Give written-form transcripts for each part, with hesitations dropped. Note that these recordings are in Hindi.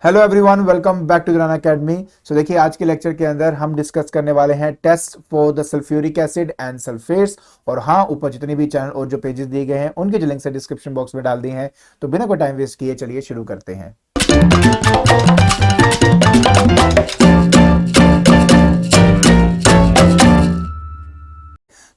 Hello everyone, welcome back to Grana academy. So देखिए, आज के लेक्चर के अंदर हम डिस्कस करने वाले हैं test for the sulphuric acid and sulphates. और हाँ, ऊपर जितने भी चैनल और जो पेजेस दिए गए हैं उनके जो लिंक्स है डिस्क्रिप्शन बॉक्स में डाल दिए हैं। तो बिना कोई टाइम वेस्ट किए चलिए शुरू करते हैं।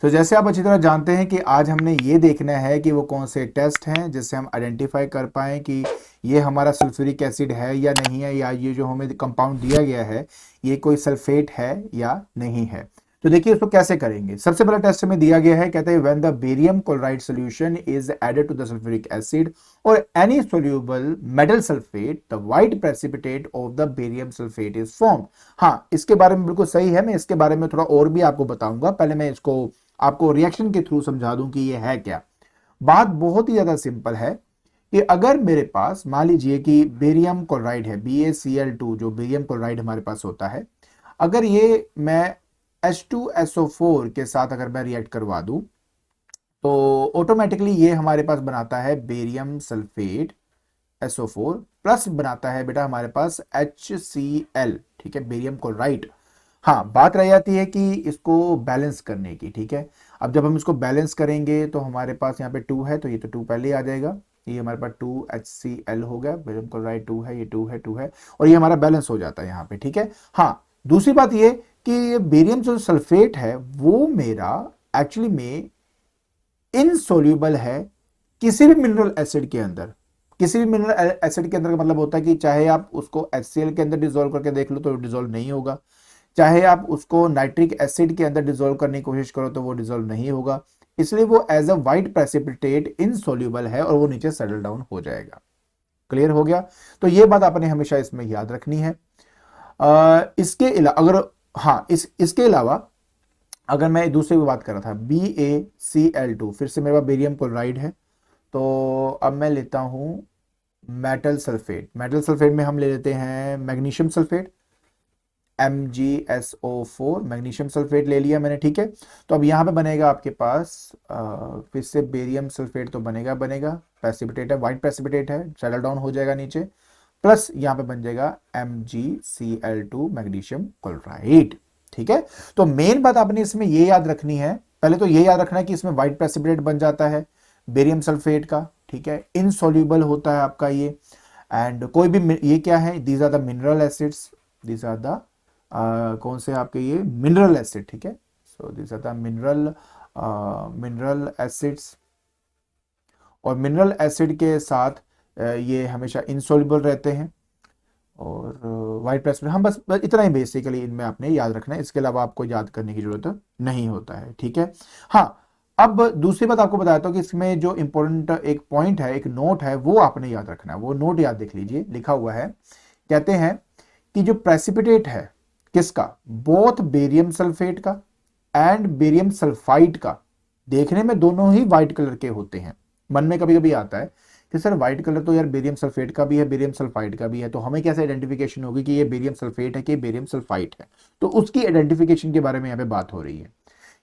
तो जैसे आप अच्छी तरह जानते हैं कि आज हमने ये देखना है कि वो कौन से टेस्ट हैं जिससे हम आइडेंटिफाई कर पाएं कि ये हमारा सल्फ्यूरिक एसिड है या नहीं है, या ये जो हमें कंपाउंड दिया गया है ये कोई सल्फेट है या नहीं है। तो देखिए इसको कैसे करेंगे। सबसे पहला टेस्ट हमें दिया गया है, कहते हैं when the barium chloride solution is added to the sulphuric acid और any soluble metal sulphate the white precipitate of the barium sulphate is form. हाँ, इसके बारे में बिल्कुल सही है, मैं इसके बारे में थोड़ा और भी आपको बताऊंगा। पहले मैं इसको आपको रिएक्शन के थ्रू समझा दूं कि ये है क्या। बात बहुत ही ज्यादा सिंपल है कि अगर मेरे पास मान लीजिए कि बेरियम क्लोराइड है, BaCl2, जो बेरियम क्लोराइड हमारे पास होता है, अगर ये मैं H2SO4 के साथ अगर मैं रिएक्ट करवा दूं तो ऑटोमेटिकली ये हमारे पास बनाता है बेरियम सल्फेट SO4 प्लस बनाता है बेटा हमारे पास HCl, ठीक है, बेरियम क्लोराइड। हाँ, बात रह जाती है कि इसको बैलेंस करने की, ठीक है। अब जब हम इसको बैलेंस करेंगे तो हमारे पास यहाँ पे 2 है, तो ये तो 2 पहले ही आ जाएगा। ये हमारे पास 2HCl हो गया, बेरियम क्लोराइड 2 है, ये 2 है, 2 है, और ये हमारा बैलेंस हो जाता है यहाँ पे, ठीक है। हाँ, दूसरी बात ये कि ये बेरियम जो सल्फेट है वो मेरा एक्चुअली में इनसोल्यूबल है किसी भी मिनरल एसिड के अंदर। किसी भी मिनरल एसिड के अंदर का मतलब होता है कि चाहे आप उसको HCl के अंदर डिसॉल्व करके देख लो तो डिसॉल्व नहीं होगा, चाहे आप उसको नाइट्रिक एसिड के अंदर डिसॉल्व करने की कोशिश करो तो वो डिसॉल्व नहीं होगा। इसलिए वो as a white precipitate insoluble है और वो नीचे सेटल डाउन हो जाएगा। क्लियर हो गया। तो ये बात आपने हमेशा इसमें याद रखनी है। इसके अलावा अगर, हाँ, इसके अलावा अगर मैं दूसरे की बात कर रहा था, BaCl2, फिर से मेरे पास बेरियम क्लोराइड है, तो अब मैं लेता हूं मेटल सल्फेट। मेटल सल्फेट में हम ले लेते हैं magnesium sulphate, MgSO4, magnesium sulphate ले लिया मैंने, ठीक है। तो अब यहाँ पे बनेगा आपके पास फिर से बेरियम सल्फेट तो बनेगा बनेगा, प्रेसिपिटेट है, व्हाइट प्रेसिपिटेट है, सेटल डाउन हो जाएगा नीचे, प्लस यहाँ पे बन जाएगा MgCl2, मैग्नीशियम क्लोराइड, ठीक है। तो मेन बात आपने इसमें ये याद रखनी है, पहले तो ये याद रखना है कि इसमें व्हाइट प्रेसिपिटेट बन जाता है बेरियम सल्फेट का, ठीक है, इनसॉल्यूबल होता है आपका ये। एंड कोई भी ये क्या है, these are the mineral acids, these are the कौन से आपके ये मिनरल एसिड, ठीक है। So this are the mineral acids, और मिनरल एसिड के साथ ये हमेशा इनसॉल्युबल रहते हैं। और वाइट प्रेसिपिटेट, हम बस इतना ही बेसिकली इनमें आपने याद रखना है, इसके अलावा आपको याद करने की जरूरत नहीं होता है, ठीक है। हाँ, अब दूसरी बात आपको बताता हूँ कि इसमें जो इंपॉर्टेंट एक पॉइंट है, एक नोट है, वो आपने याद रखना है। वो नोट याद देख लीजिए, लिखा हुआ है, कहते हैं कि जो प्रेसिपिटेट है किसका, बोथ बेरियम सल्फेट का एंड बेरियम सल्फाइड का, देखने में दोनों ही व्हाइट कलर के होते हैं। मन में कभी कभी आता है कि सर व्हाइट कलर तो यार बेरियम सल्फेट का भी है, बेरियम सल्फाइड का भी है, तो हमें कैसे आइडेंटिफिकेशन होगी कि ये बेरियम सल्फेट है कि बेरियम सल्फाइड है। तो उसकी आइडेंटिफिकेशन के बारे में यहाँ पे बात हो रही है।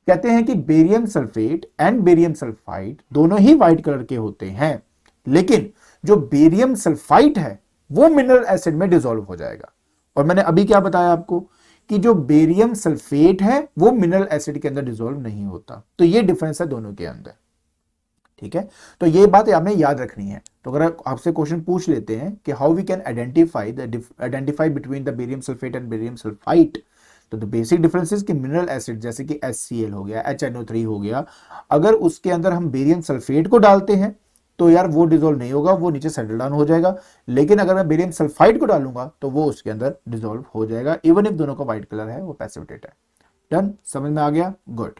कहते हैं कि barium sulphate and barium sulphide दोनों ही व्हाइट कलर के होते हैं, लेकिन जो बेरियम सल्फाइड है वो मिनरल एसिड में डिसॉल्व हो जाएगा। और मैंने अभी क्या बताया आपको कि जो बेरियम सल्फेट है वो मिनरल एसिड के अंदर डिसॉल्व नहीं होता। तो ये डिफरेंस है दोनों के अंदर, ठीक है। तो ये बात आपने याद रखनी है। तो अगर आपसे क्वेश्चन पूछ लेते हैं कि how we can identify between the barium sulphate and barium sulphide, तो द बेसिक डिफरेंसेस कि मिनरल एसिड जैसे कि HCl हो गया, HNO3 हो गया, अगर उसके अंदर हम बेरियम सल्फेट को डालते हैं तो यार वो डिसॉल्व नहीं होगा, वो नीचे सेटल डाउन हो जाएगा। लेकिन अगर मैं बेरियम सल्फाइड को डालूंगा तो वो उसके अंदर डिसॉल्व हो जाएगा, इवन इफ दोनों का व्हाइट कलर है, वो प्रेसिपिटेट है। डन, समझ में आ गया, गुड।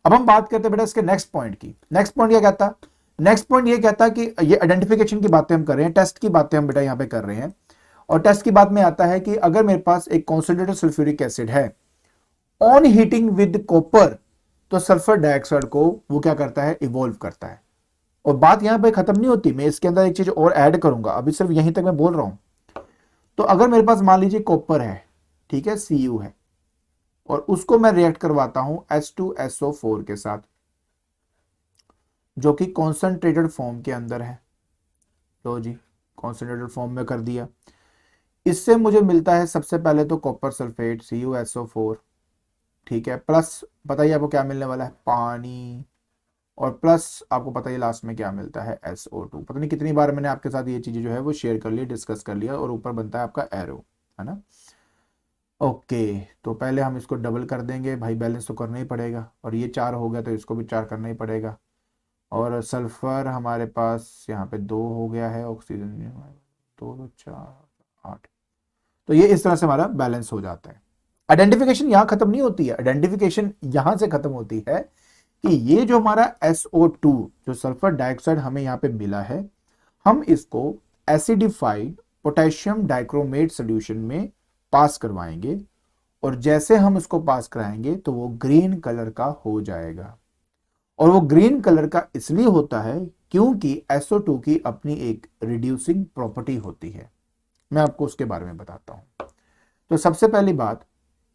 अब हम बात करते हैं बेटा इसके नेक्स्ट पॉइंट की। नेक्स्ट पॉइंट क्या कहता, नेक्स्ट पॉइंट ये कहता कि ये आइडेंटिफिकेशन की बातें हम कर रहे हैं, टेस्ट की बातें हम बेटा यहां पे कर रहे हैं। और टेस्ट की बात में आता है कि अगर मेरे पास एक कॉन्सेंट्रेटेड सल्फ्यूरिक एसिड है ऑन हीटिंग विद कॉपर, तो सल्फर डाइऑक्साइड को वो क्या करता है, इवॉल्व करता है। और बात यहां पे खत्म नहीं होती, मैं इसके अंदर एक चीज और ऐड करूंगा, अभी सिर्फ यहीं तक मैं बोल रहा हूं। तो अगर मेरे पास मान लीजिए कॉपर है, ठीक है, Cu है, और उसको मैं रिएक्ट करवाता हूं H2SO4 के साथ, जो कि कॉन्सेंट्रेटेड फॉर्म के अंदर है। लो जी, कॉन्सेंट्रेटेड फॉर्म में कर दिया। इससे मुझे मिलता है सबसे पहले तो कॉपर सल्फेट CuSO4, ठीक है, प्लस बताइए आपको क्या मिलने वाला है, पानी, और प्लस आपको पता ही लास्ट में क्या मिलता है, SO2। पता नहीं कितनी बार मैंने आपके साथ ये चीजें जो है वो शेयर कर ली, डिस्कस कर लिया, और ऊपर बनता है आपका एरो, है ना। ओके, तो पहले हम इसको डबल कर देंगे भाई, बैलेंस तो करना ही पड़ेगा, और ये 4 हो गया तो इसको भी 4 करना ही पड़ेगा। और सल्फर हमारे पास यहाँ पे 2 हो गया है, ऑक्सीजन 2 2 4 8। तो ये इस तरह से हमारा बैलेंस हो जाता है। आइडेंटिफिकेशन यहाँ खत्म नहीं होती है, आइडेंटिफिकेशन यहाँ से खत्म होती है कि ये जो हमारा SO2 जो सल्फर डाइऑक्साइड हमें यहाँ पे मिला है, हम इसको एसिडिफाइड पोटेशियम डाइक्रोमेट सोल्यूशन में पास करवाएंगे, और जैसे हम इसको पास कराएंगे तो वो ग्रीन कलर का हो जाएगा। और वो ग्रीन कलर का इसलिए होता है क्योंकि SO2 की अपनी एक रिड्यूसिंग प्रॉपर्टी होती है। मैं आपको उसके बारे में बताता हूं। तो सबसे पहली बात,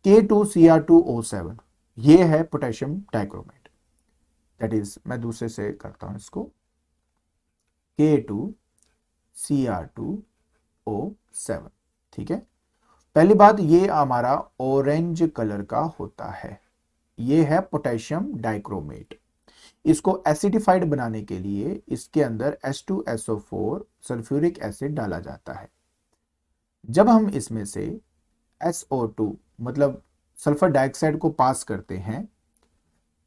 K2Cr2O7 ये है पोटेशियम डाइक्रोमेट, दैट इज, मैं दूसरे से करता हूं इसको, K2Cr2O7, ठीक है। पहली बात, ये हमारा ऑरेंज कलर का होता है, ये है पोटेशियम डाइक्रोमेट। इसको एसिडिफाइड बनाने के लिए इसके अंदर H2SO4 सल्फ्यूरिक एसिड डाला जाता है। जब हम इसमें से SO2 मतलब सल्फर डाइऑक्साइड को पास करते हैं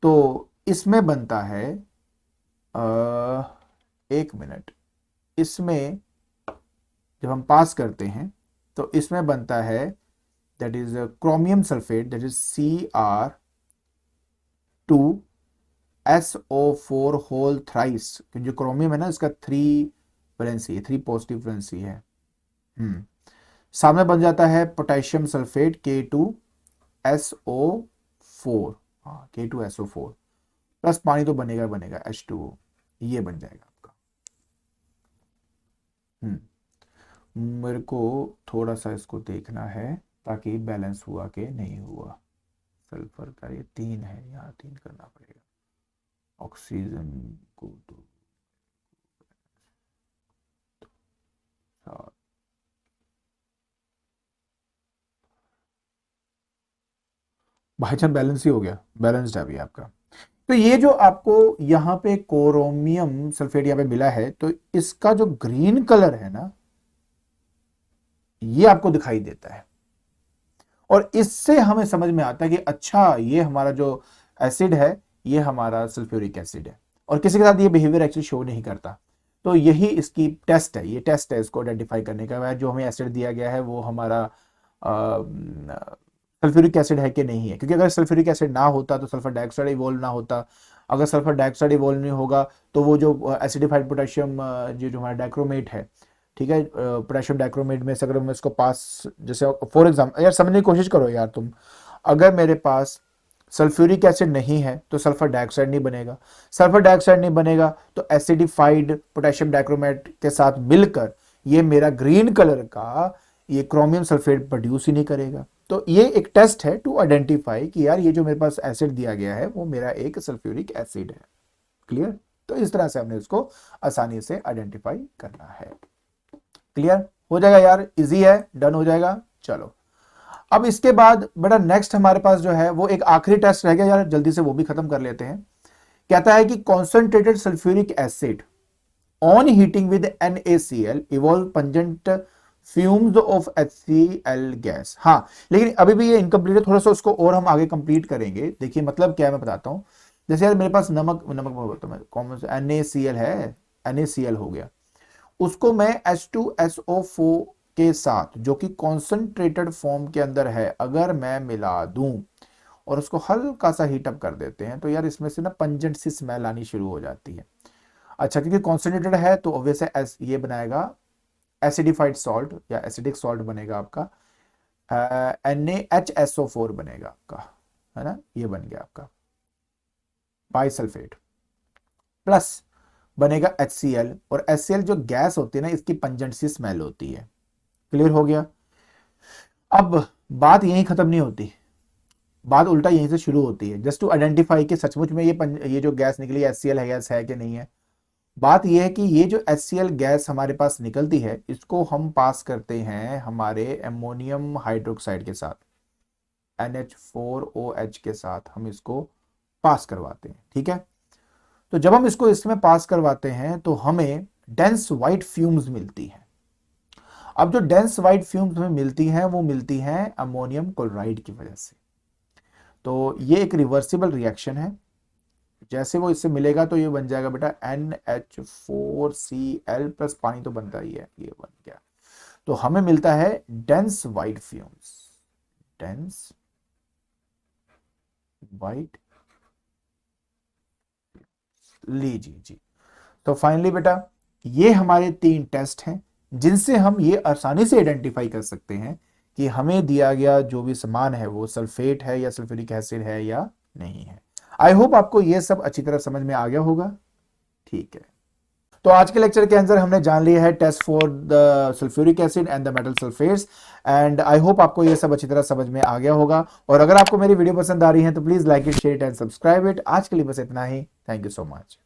तो इसमें बनता है, एक मिनट, इसमें जब हम पास करते हैं तो इसमें बनता है, that is chromium sulphate, that is Cr2SO4 whole thrice. जो क्रोमियम है ना, इसका 3 वैलेंसी है, 3 पॉजिटिव वैलेंसी है। सामने बन जाता है पोटेशियम सल्फेट K2SO4, हाँ K2SO4, प्लस पानी तो बनेगा बनेगा H2O, ये बन जाएगा आपका। मेरे को थोड़ा सा इसको देखना है ताकि बैलेंस हुआ कि नहीं हुआ। सल्फर का ये 3 है, यहाँ 3 करना पड़ेगा। ऑक्सीजन को तो भाई जान बैलेंस ही हो गया, बैलेंस्ड है अभी आपका। तो ये जो आपको यहाँ पे क्रोमियम सल्फेट यहाँ पे मिला है, तो इसका जो ग्रीन कलर है ना, ये आपको दिखाई देता है, और इससे हमें समझ में आता है कि अच्छा ये हमारा जो एसिड है ये हमारा सल्फ्यूरिक एसिड है, और किसी के साथ ये बिहेवियर एक्चुअली शो नहीं करता। तो यही इसकी टेस्ट है, ये टेस्ट है इसको आइडेंटिफाई करने का, जो हमें एसिड दिया गया है वो हमारा सल्फ्यूरिक एसिड है कि नहीं है। क्योंकि अगर सल्फ्यूरिक एसिड ना होता तो सल्फर डाइऑक्साइड इवॉल्व ना होता, अगर सल्फर डाइऑक्साइड इवॉल्व नहीं होगा तो वो जो एसिडिफाइड पोटेशियम जो हमारा डाइक्रोमेट है, ठीक है, पोटेशियम डाइक्रोमेट में से अगर मैं इसको पास, जैसे फॉर एग्जाम्पल, यार समझने की कोशिश करो यार तुम, अगर मेरे पास सल्फ्यूरिक एसिड नहीं है तो सल्फर डाइऑक्साइड नहीं बनेगा, सल्फर डाइऑक्साइड नहीं बनेगा तो एसिडिफाइड पोटेशियम डाइक्रोमेट के साथ मिलकर ये मेरा ग्रीन कलर का ये क्रोमियम सल्फेट प्रोड्यूस ही नहीं करेगा। तो ये एक टेस्ट है टू आइडेंटिफाई कि यार ये जो मेरे पास एसिड दिया गया है वो मेरा एक सल्फ्यूरिक एसिड है। क्लियर? तो इस तरह से हमने इसको आसानी से आइडेंटिफाई करना है। क्लियर हो जाएगा यार, इजी है, डन हो जाएगा। चलो अब इसके बाद बेटा नेक्स्ट हमारे पास जो है वो एक आखिरी टेस्ट रह गया यार, जल्दी से वो भी खत्म कर लेते हैं। कहता है कि concentrated sulphuric acid on heating with NaCl evolve pungent fumes of HCl gas. हाँ, लेकिन अभी भी ये इनकम्प्लीट है, थोड़ा सा उसको और हम आगे कंप्लीट करेंगे। देखिए मतलब क्या मैं बताता हूं, जैसे यार मेरे पास नमक बोलता हूं, कॉमन NaCl है, NaCl हो गया, उसको मैं H2SO4 के साथ जो कि कॉन्सेंट्रेटेड फॉर्म के अंदर है अगर मैं मिला दूं और उसको हल्का सा हीटअप कर देते हैं तो यार इसमें से ना पंजेंट सी स्मेल आनी शुरू हो जाती है। अच्छा, क्योंकि कॉन्सेंट्रेटेड है तो ऑब्वियसली ये बनाएगा एसिडिफाइड सॉल्ट या एसिडिक सॉल्ट बनेगा आपका, NaHSO4 बनेगा आपका, है ना, ये बन गया आपका बाइसल्फेट, प्लस बनेगा HCl, और HCl जो गैस होती है ना इसकी पंजेंट सी स्मेल होती है। क्लियर हो गया? अब बात यहीं खत्म नहीं होती, बात उल्टा यहीं से शुरू होती है, जस्ट टू आइडेंटिफाई कि सचमुच में ये जो गैस निकली HCl है गैस है कि नहीं है। बात यह है कि ये जो HCl गैस हमारे पास निकलती है, इसको हम पास करते हैं हमारे एमोनियम हाइड्रोक्साइड के साथ, NH4OH के साथ हम इसको पास करवाते हैं, ठीक है। तो जब हम इसको इसमें पास करवाते हैं तो हमें डेंस व्हाइट फ्यूम्स मिलती हैं। अब जो डेंस व्हाइट फ्यूम्स हमें मिलती हैं वो मिलती हैं अमोनियम क्लोराइड की वजह से। तो ये एक रिवर्सिबल रिएक्शन है। जैसे वो इससे मिलेगा तो ये बन जाएगा बेटा NH4Cl प्लस पानी तो बनता ही है, ये बन गया। तो हमें मिलता है dense white fumes, dense white, लीजिए जी। तो फाइनली बेटा ये हमारे 3 टेस्ट हैं जिनसे हम ये आसानी से आइडेंटिफाई कर सकते हैं कि हमें दिया गया जो भी सामान है वो सल्फेट है या सल्फ्यूरिक एसिड है या नहीं है। आई होप आपको ये सब अच्छी तरह समझ में आ गया होगा, ठीक है। तो आज के लेक्चर के अंदर हमने जान लिया है test for the sulphuric acid and the metal sulphates, and I hope आपको ये सब अच्छी तरह समझ में आ गया होगा। और अगर आपको मेरी वीडियो पसंद आ रही है तो please like it, share it and subscribe it. आज के लिए बस इतना ही। Thank you so much.